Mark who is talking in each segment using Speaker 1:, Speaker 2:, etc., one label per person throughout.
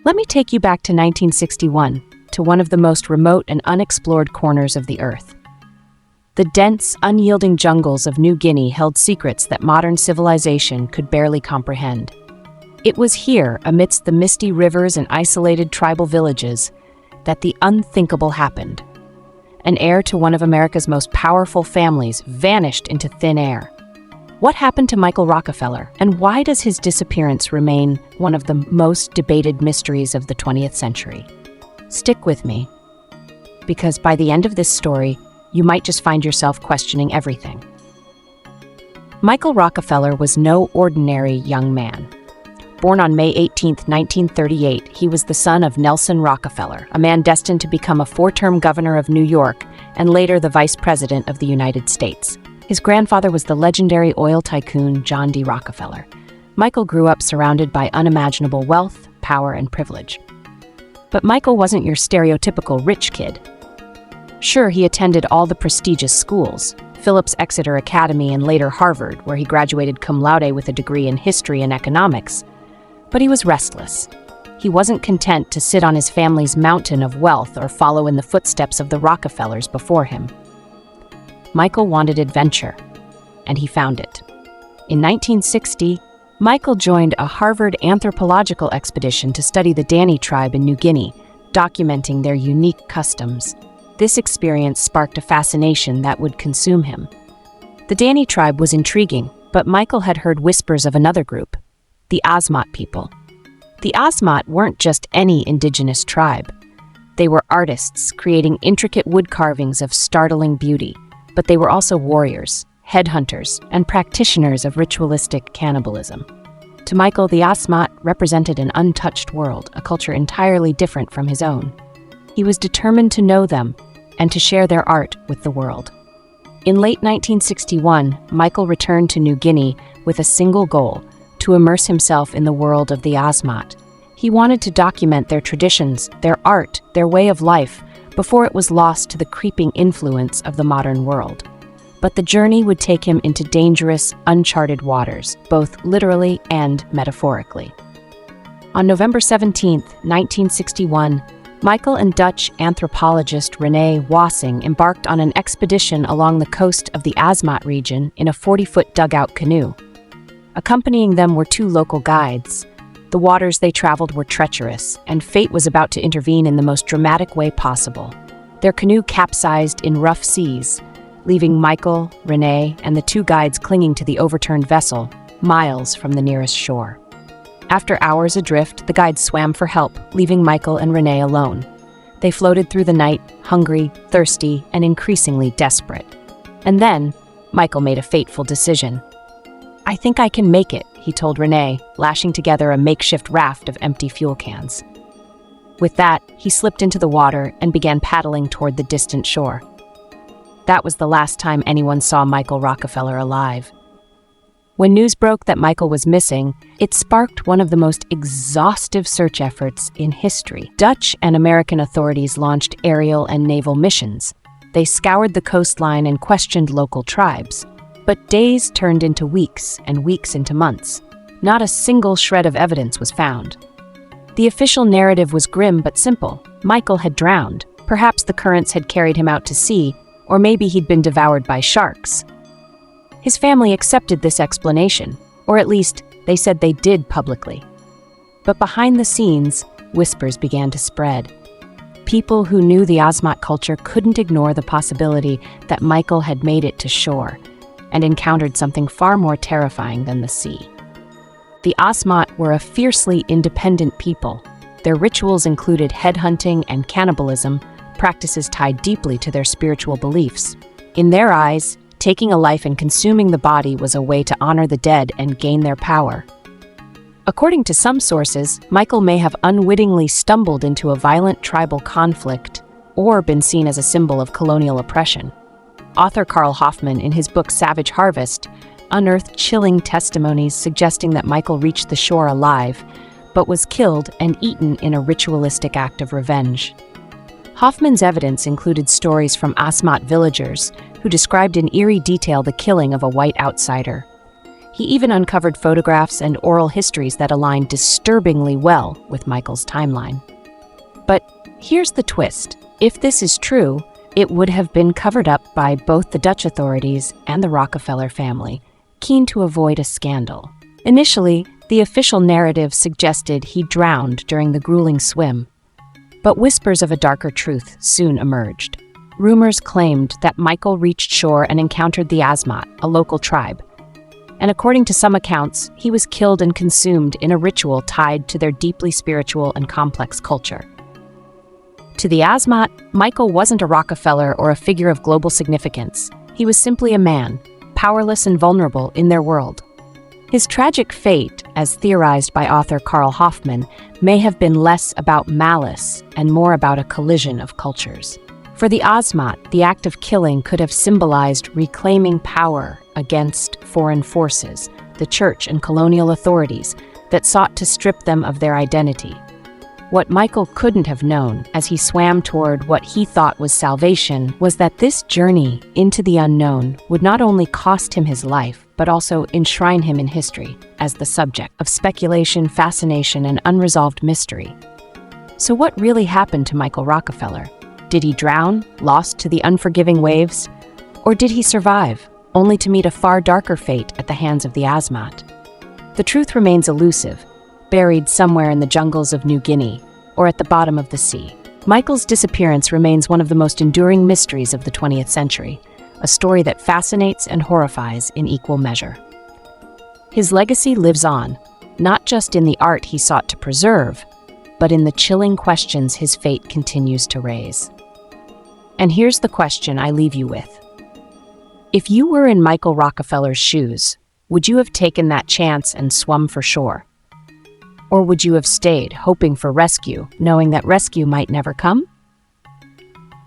Speaker 1: Let me take you back to 1961, to one of the most remote and unexplored corners of the Earth. The dense, unyielding jungles of New Guinea held secrets that modern civilization could barely comprehend. It was here, amidst the misty rivers and isolated tribal villages, that the unthinkable happened. An heir to one of America's most powerful families vanished into thin air. What happened to Michael Rockefeller, and why does his disappearance remain one of the most debated mysteries of the 20th century? Stick with me, because by the end of this story, you might just find yourself questioning everything. Michael Rockefeller was no ordinary young man. Born on May 18, 1938, he was the son of Nelson Rockefeller, a man destined to become a four-term governor of New York and later the vice president of the United States. His grandfather was the legendary oil tycoon John D. Rockefeller. Michael grew up surrounded by unimaginable wealth, power, and privilege. But Michael wasn't your stereotypical rich kid. Sure, he attended all the prestigious schools, Phillips Exeter Academy and later Harvard, where he graduated cum laude with a degree in history and economics. But he was restless. He wasn't content to sit on his family's mountain of wealth or follow in the footsteps of the Rockefellers before him. Michael wanted adventure, and he found it. In 1960, Michael joined a Harvard anthropological expedition to study the Dani tribe in New Guinea, documenting their unique customs. This experience sparked a fascination that would consume him. The Dani tribe was intriguing, but Michael had heard whispers of another group, the Asmat people. The Asmat weren't just any indigenous tribe. They were artists, creating intricate wood carvings of startling beauty, but they were also warriors, headhunters, and practitioners of ritualistic cannibalism. To Michael, the Asmat represented an untouched world, a culture entirely different from his own. He was determined to know them and to share their art with the world. In late 1961, Michael returned to New Guinea with a single goal: to immerse himself in the world of the Asmat. He wanted to document their traditions, their art, their way of life, before it was lost to the creeping influence of the modern world. But the journey would take him into dangerous, uncharted waters, both literally and metaphorically. On November 17, 1961, Michael and Dutch anthropologist René Wassing embarked on an expedition along the coast of the Asmat region in a 40-foot dugout canoe. Accompanying them were two local guides. The waters they traveled were treacherous, and fate was about to intervene in the most dramatic way possible. Their canoe capsized in rough seas, leaving Michael, René, and the two guides clinging to the overturned vessel, miles from the nearest shore. After hours adrift, the guides swam for help, leaving Michael and René alone. They floated through the night, hungry, thirsty, and increasingly desperate. And then, Michael made a fateful decision. "I think I can make it," he told René, lashing together a makeshift raft of empty fuel cans. With that, he slipped into the water and began paddling toward the distant shore. That was the last time anyone saw Michael Rockefeller alive. When news broke that Michael was missing, it sparked one of the most exhaustive search efforts in history. Dutch and American authorities launched aerial and naval missions. They scoured the coastline and questioned local tribes. But days turned into weeks and weeks into months. Not a single shred of evidence was found. The official narrative was grim but simple. Michael had drowned. Perhaps the currents had carried him out to sea, or maybe he'd been devoured by sharks. His family accepted this explanation, or at least they said they did publicly. But behind the scenes, whispers began to spread. People who knew the Asmat culture couldn't ignore the possibility that Michael had made it to shore and encountered something far more terrifying than the sea. The Asmat were a fiercely independent people. Their rituals included headhunting and cannibalism, practices tied deeply to their spiritual beliefs. In their eyes, taking a life and consuming the body was a way to honor the dead and gain their power. According to some sources, Michael may have unwittingly stumbled into a violent tribal conflict or been seen as a symbol of colonial oppression. Author Carl Hoffman, in his book Savage Harvest, unearthed chilling testimonies suggesting that Michael reached the shore alive, but was killed and eaten in a ritualistic act of revenge. Hoffman's evidence included stories from Asmat villagers who described in eerie detail the killing of a white outsider. He even uncovered photographs and oral histories that aligned disturbingly well with Michael's timeline. But here's the twist. If this is true, it would have been covered up by both the Dutch authorities and the Rockefeller family, keen to avoid a scandal. Initially, the official narrative suggested he drowned during the grueling swim, but whispers of a darker truth soon emerged. Rumors claimed that Michael reached shore and encountered the Asmat, a local tribe, and according to some accounts, he was killed and consumed in a ritual tied to their deeply spiritual and complex culture. To the Asmat, Michael wasn't a Rockefeller or a figure of global significance. He was simply a man, powerless and vulnerable in their world. His tragic fate, as theorized by author Carl Hoffman, may have been less about malice and more about a collision of cultures. For the Asmat, the act of killing could have symbolized reclaiming power against foreign forces, the church and colonial authorities that sought to strip them of their identity. What Michael couldn't have known as he swam toward what he thought was salvation was that this journey into the unknown would not only cost him his life, but also enshrine him in history as the subject of speculation, fascination, and unresolved mystery. So what really happened to Michael Rockefeller? Did he drown, lost to the unforgiving waves? Or did he survive, only to meet a far darker fate at the hands of the Asmat? The truth remains elusive, buried somewhere in the jungles of New Guinea or at the bottom of the sea. Michael's disappearance remains one of the most enduring mysteries of the 20th century, a story that fascinates and horrifies in equal measure. His legacy lives on, not just in the art he sought to preserve, but in the chilling questions his fate continues to raise. And here's the question I leave you with. If you were in Michael Rockefeller's shoes, would you have taken that chance and swum for shore? Or would you have stayed, hoping for rescue, knowing that rescue might never come?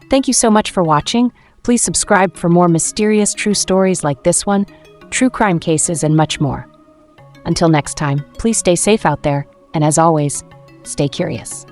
Speaker 1: Thank you so much for watching. Please subscribe for more mysterious true stories like this one, true crime cases, and much more. Until next time, please stay safe out there, and as always, stay curious.